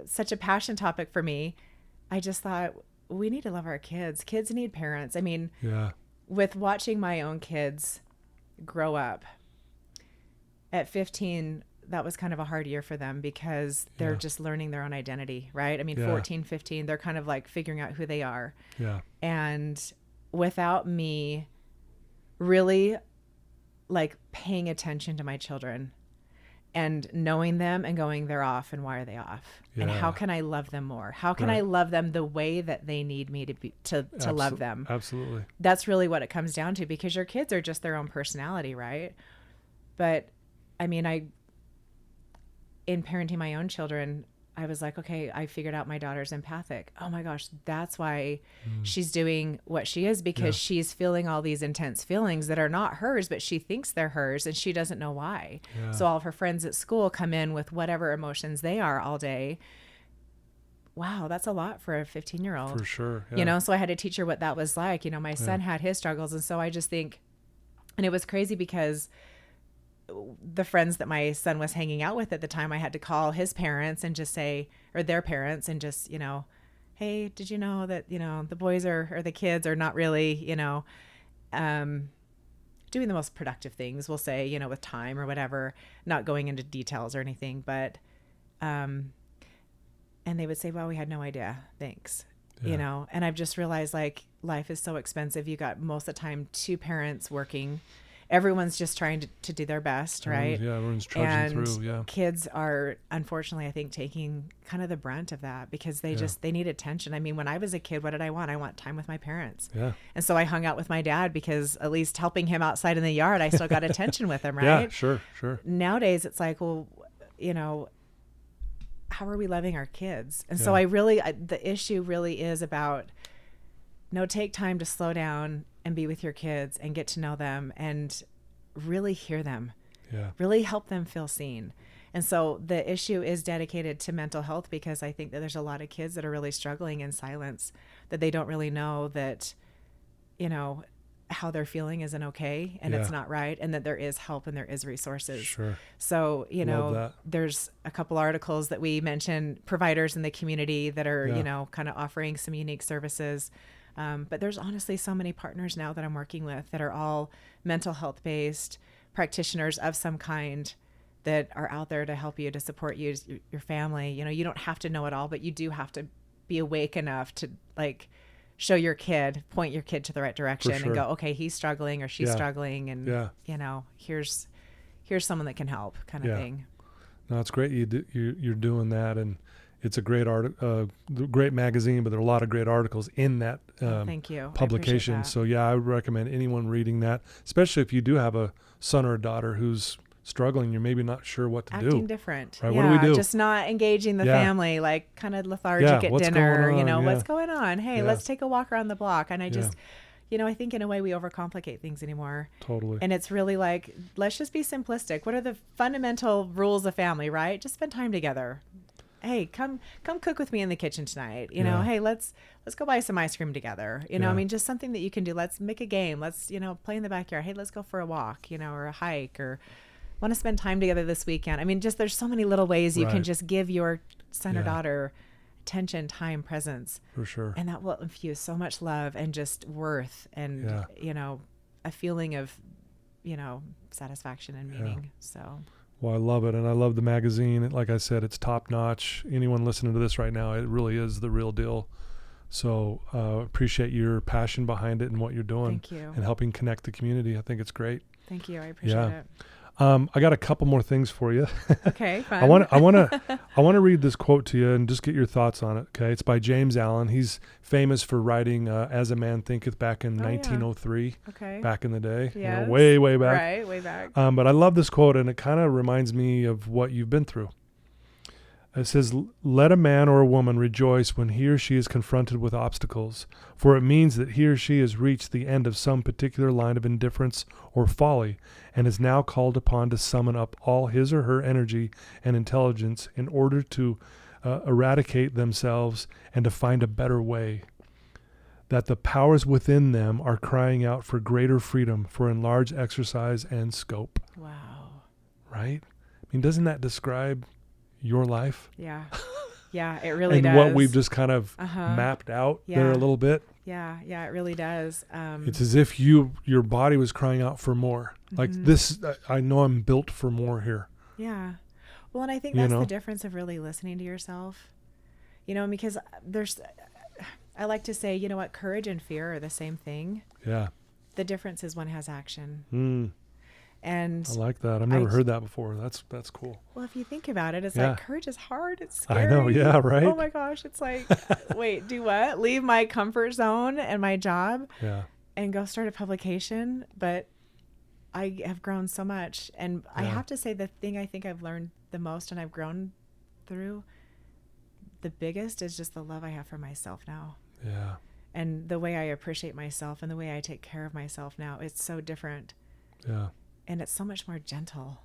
such a passion topic for me, I just thought we need to love our kids. Kids need parents. I mean, with watching my own kids grow up at 15, that was kind of a hard year for them because they're just learning their own identity, right? I mean, 14, 15, they're kind of like figuring out who they are. Yeah. And without me really like paying attention to my children and knowing them and going, they're off and why are they off? And how can I love them more? How can I love them the way that they need me to be, to love them? Absolutely. That's really what it comes down to because your kids are just their own personality, right? But I mean, in parenting my own children, I was like, okay, I figured out my daughter's empathic. Oh my gosh, that's why she's doing what she is because she's feeling all these intense feelings that are not hers, but she thinks they're hers and she doesn't know why. Yeah. So all of her friends at school come in with whatever emotions they are all day. Wow, that's a lot for a 15-year-old. For sure. Yeah. You know, so I had to teach her what that was like. You know, my son had his struggles. And so I just think, and it was crazy because the friends that my son was hanging out with at the time, I had to call his parents and just say, or their parents and just, you know, hey, did you know that, you know, the boys or the kids are not really, you know, doing the most productive things, we'll say, you know, with time or whatever, not going into details or anything, but, and they would say, well, we had no idea. Thanks. You know, and I've just realized like life is so expensive. You got most of the time 2 parents working. Everyone's just trying to do their best, right? Everyone's trudging through, kids are, unfortunately, I think, taking kind of the brunt of that because they need attention. I mean, when I was a kid, what did I want? I want time with my parents. Yeah. And so I hung out with my dad because at least helping him outside in the yard, I still got attention with him, right? Yeah, sure. Nowadays, it's like, well, you know, how are we loving our kids? And so the issue really is about, take time to slow down and be with your kids and get to know them and really hear them, really help them feel seen. And so the issue is dedicated to mental health because I think that there's a lot of kids that are really struggling in silence, that they don't really know that, you know, how they're feeling isn't okay and it's not right, and that there is help and there is resources. Sure. So, you know, there's a couple articles that we mentioned, providers in the community that are, you know, kind of offering some unique services. But there's honestly so many partners now that I'm working with that are all mental health based practitioners of some kind that are out there to help you, to support you, your family. You know, you don't have to know it all, but you do have to be awake enough to like show your kid, point your kid to the right direction and go, okay, he's struggling or she's struggling. And, you know, here's someone that can help kind of thing. No, it's great. You're doing that. And It's a great great magazine, but there are a lot of great articles in that Thank you. publication. So yeah, I would recommend anyone reading that, especially if you do have a son or a daughter who's struggling. You're maybe not sure what to do. Acting different. Right? Yeah, what do we do? Just not engaging the family, like kind of lethargic at what's dinner. going on? What's going on? Hey, let's take a walk around the block. And I just, I think in a way we overcomplicate things anymore. Totally. And it's really like, let's just be simplistic. What are the fundamental rules of family, right? Just spend time together. Hey, come cook with me in the kitchen tonight. Hey, let's go buy some ice cream together. I mean, just something that you can do. Let's make a game. Let's, play in the backyard. Hey, let's go for a walk, or a hike, or want to spend time together this weekend. I mean, just there's so many little ways you can just give your son or daughter attention, time, presence. For sure. And that will infuse so much love and just worth and, a feeling of, satisfaction and meaning. So. Well, I love it. And I love the magazine. Like I said, it's top notch. Anyone listening to this right now, it really is the real deal. So appreciate your passion behind it and what you're doing. Thank you. And helping connect the community. I think it's great. Thank you. I appreciate it. I got a couple more things for you. Okay, fine. I want to read this quote to you and just get your thoughts on it. Okay, it's by James Allen. He's famous for writing "As a Man Thinketh" back in 1903. Okay. Back in the day, Yes. way back. Right, way back. But I love this quote, and it kind of reminds me of what you've been through. It says, "Let a man or a woman rejoice when he or she is confronted with obstacles, for it means that he or she has reached the end of some particular line of indifference or folly, and is now called upon to summon up all his or her energy and intelligence in order to eradicate themselves and to find a better way. That the powers within them are crying out for greater freedom, for enlarged exercise and scope." Wow. Right? I mean, doesn't that describe your life? Yeah. Yeah, it really and does. what we've just kind of mapped out there a little bit. Yeah, it really does. It's as if your body was crying out for more. Like this, I know I'm built for more here. Yeah. Well, and I think that's the difference of really listening to yourself. Because I like to say, courage and fear are the same thing. Yeah. The difference is one has action. And I like that. I've never heard that before. That's cool. Well, if you think about it, it's like courage is hard. It's scary. I know. Yeah. Right. Oh my gosh. It's like, wait, do what? Leave my comfort zone and my job and go start a publication. But I have grown so much. And I have to say the thing I think I've learned the most and I've grown through the biggest is just the love I have for myself now. Yeah. And the way I appreciate myself and the way I take care of myself now. It's so different. Yeah. And it's so much more gentle,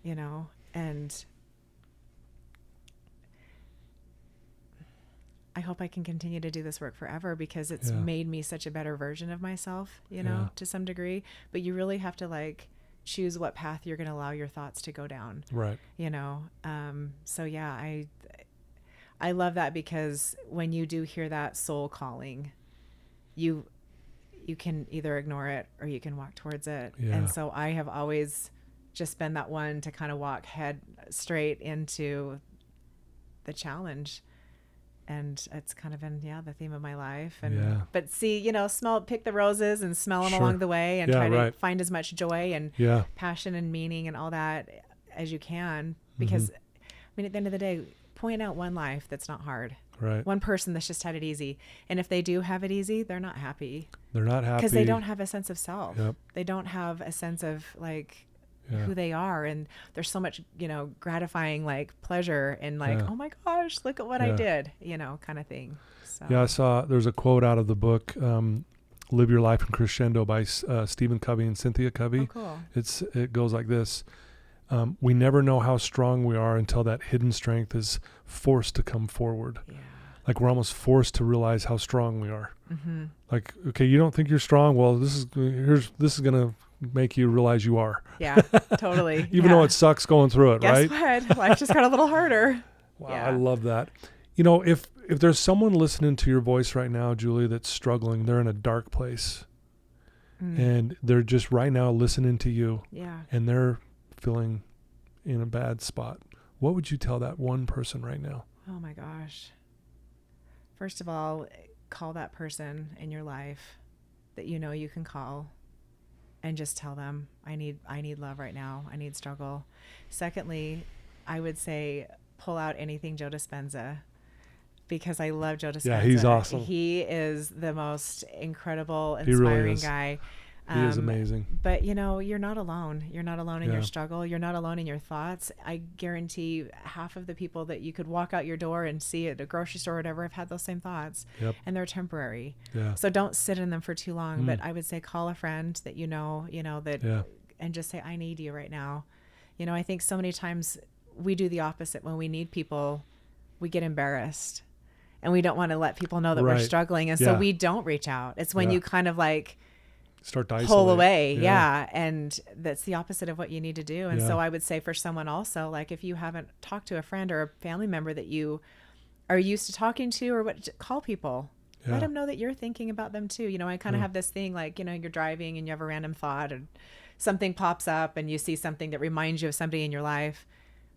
and I hope I can continue to do this work forever because it's made me such a better version of myself, to some degree. But you really have to choose what path you're going to allow your thoughts to go down. Right. So yeah, I love that because when you do hear that soul calling, you can either ignore it or you can walk towards it. Yeah. And so I have always just been that one to kind of walk head straight into the challenge. And it's kind of been, the theme of my life. And but see, pick the roses and smell them along the way and try to find as much joy and passion and meaning and all that as you can. Because at the end of the day, point out one life that's not hard. Right. One person that's just had it easy. And if they do have it easy, they're not happy. They're not happy. Because they don't have a sense of self. Yep. They don't have a sense of who they are. And there's so much, gratifying pleasure and oh my gosh, look at what I did, kind of thing. So. Yeah, there's a quote out of the book, Live Your Life in Crescendo by Stephen Covey and Cynthia Covey. Oh, cool. It goes like this. We never know how strong we are until that hidden strength is forced to come forward. Yeah. Like we're almost forced to realize how strong we are. Mm-hmm. Like, okay, you don't think you're strong? Well, this is going to make you realize you are. Yeah, totally. Even though it sucks going through it, right? Guess what? Life just got a little harder. Wow, I love that. If there's someone listening to your voice right now, Julie, that's struggling, they're in a dark place. And they're just right now listening to you. Yeah. And they're feeling in a bad spot. What would you tell that one person right now? Oh my gosh. First of all, call that person in your life that you can call and just tell them, I need love right now. I need struggle. Secondly, I would say pull out anything Joe Dispenza, because I love Joe Dispenza. Yeah, he's awesome. He is the most incredible, He really inspiring is. guy. He is amazing. But you're not alone. You're not alone in Yeah. your struggle. You're not alone in your thoughts. I guarantee half of the people that you could walk out your door and see at a grocery store or whatever have had those same thoughts. Yep. And they're temporary. Yeah. So don't sit in them for too long. But I would say call a friend that that, Yeah. and just say, I need you right now. I think so many times we do the opposite. When we need people, we get embarrassed. And we don't want to let people know that we're struggling. And so we don't reach out. It's when you kind of like start to isolate. Pull away. Yeah. And that's the opposite of what you need to do. And so I would say for someone also, like if you haven't talked to a friend or a family member that you are used to talking to, or call people. Yeah. Let them know that you're thinking about them too. I kind of have this thing like, you're driving and you have a random thought and something pops up and you see something that reminds you of somebody in your life.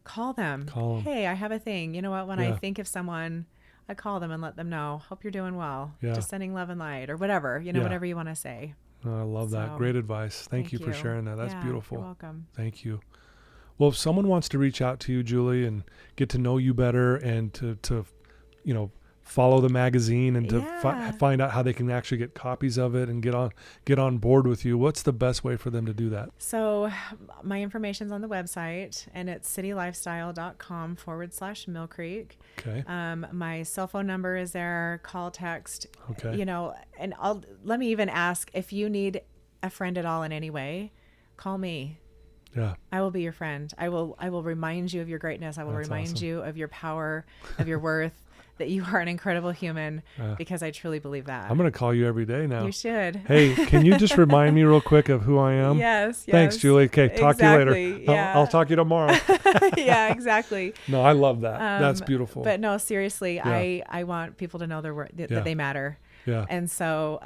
Call them. Hey, I have a thing. You know what? When I think of someone, I call them and let them know, hope you're doing well. Yeah. Just sending love and light or whatever, whatever you want to say. Oh, I love that. Great advice. Thank you for sharing that. That's beautiful. You're welcome. Thank you. Well, if someone wants to reach out to you, Julie, and get to know you better and to follow the magazine and to find out how they can actually get copies of it and get on board with you, what's the best way for them to do that? So my information's on the website, and it's citylifestyle.com/Mill Creek. Okay. My cell phone number is there. Call, text. Okay. And let me even ask, if you need a friend at all in any way, call me. Yeah. I will be your friend. I will remind you of your greatness. I will remind you of your power, of your worth, that you are an incredible human, because I truly believe that. I'm going to call you every day now. You should. Hey, can you just remind me real quick of who I am? Yes. Thanks, Julie. Okay, talk to you later. Yeah. I'll talk to you tomorrow. Yeah, exactly. No, I love that. That's beautiful. But no, seriously, I want people to know that they matter. Yeah. And so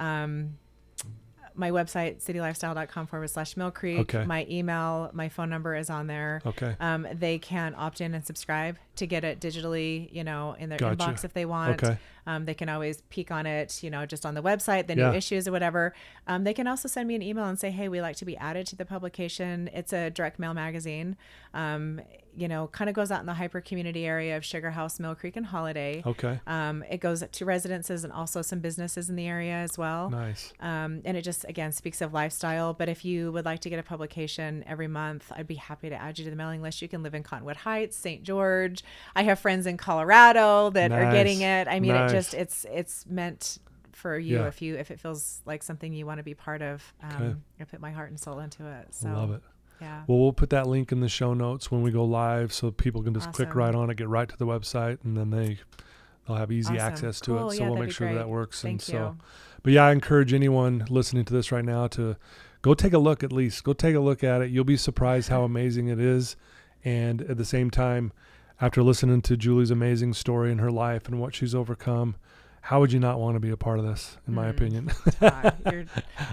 my website, citylifestyle.com/Mill Creek. Okay. My email, my phone number is on there. Okay. They can opt in and subscribe to get it digitally, in their Gotcha. inbox if they want. Okay. They can always peek on it, just on the website, the new issues or whatever. They can also send me an email and say, hey, we'd like to be added to the publication. It's a direct mail magazine. Kind of goes out in the hyper community area of Sugar House, Mill Creek, and Holiday. Okay. It goes to residences and also some businesses in the area as well. Nice. And it just, again, speaks of lifestyle. But if you would like to get a publication every month, I'd be happy to add you to the mailing list. You can live in Cottonwood Heights, St. George. I have friends in Colorado that are getting it. I mean, it's meant for you if it feels like something you want to be part of. I put my heart and soul into it. So I love it. Yeah. Well, we'll put that link in the show notes when we go live, so people can just click right on it, get right to the website, and then they'll have easy access to it. So we'll make sure that works. Thank you. But yeah, I encourage anyone listening to this right now to go take a look at least. Go take a look at it. You'll be surprised how amazing it is. And at the same time, after listening to Julie's amazing story in her life and what she's overcome, how would you not want to be a part of this, in my opinion? Todd,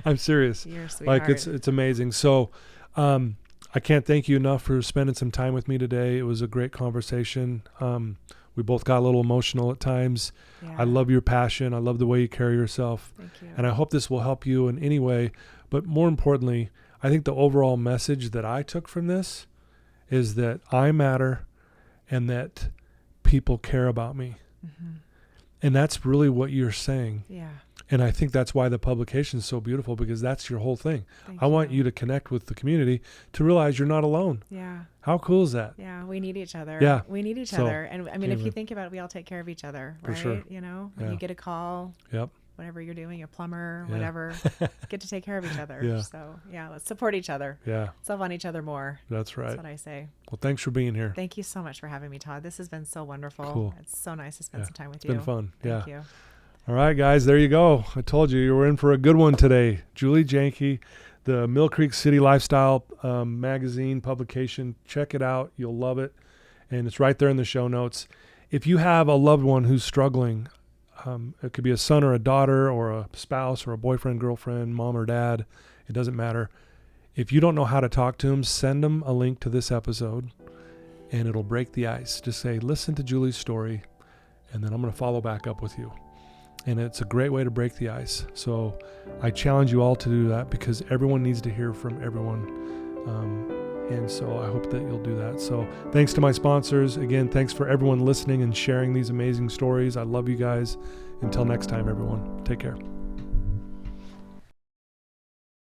I'm serious. You're a sweetheart. Like it's amazing. So I can't thank you enough for spending some time with me today. It was a great conversation. We both got a little emotional at times. Yeah. I love your passion. I love the way you carry yourself. Thank you. And I hope this will help you in any way. But more importantly, I think the overall message that I took from this is that I matter and that people care about me. Mm-hmm. And that's really what you're saying. Yeah. And I think that's why the publication is so beautiful, because that's your whole thing. I want you to connect with the community to realize you're not alone. Yeah. How cool is that? Yeah. We need each other. Yeah. We need each other. And I mean, if you think about it, we all take care of each other, right? For sure. When you get a call, whatever you're doing, a plumber, whatever, get to take care of each other. Yeah. So let's support each other. Yeah. Let's love on each other more. That's right. That's what I say. Well, thanks for being here. Thank you so much for having me, Todd. This has been so wonderful. Cool. It's so nice to spend some time with you. It's been fun. Thank you. All right, guys, there you go. I told you were in for a good one today. Julie Janke, the Mill Creek City Lifestyle magazine publication. Check it out. You'll love it. And it's right there in the show notes. If you have a loved one who's struggling, it could be a son or a daughter or a spouse or a boyfriend, girlfriend, mom or dad. It doesn't matter. If you don't know how to talk to them, send them a link to this episode and it'll break the ice. Just say, listen to Julie's story, and then I'm going to follow back up with you. And it's a great way to break the ice. So I challenge you all to do that, because everyone needs to hear from everyone. And so I hope that you'll do that. So thanks to my sponsors. Again, thanks for everyone listening and sharing these amazing stories. I love you guys. Until next time, everyone, take care.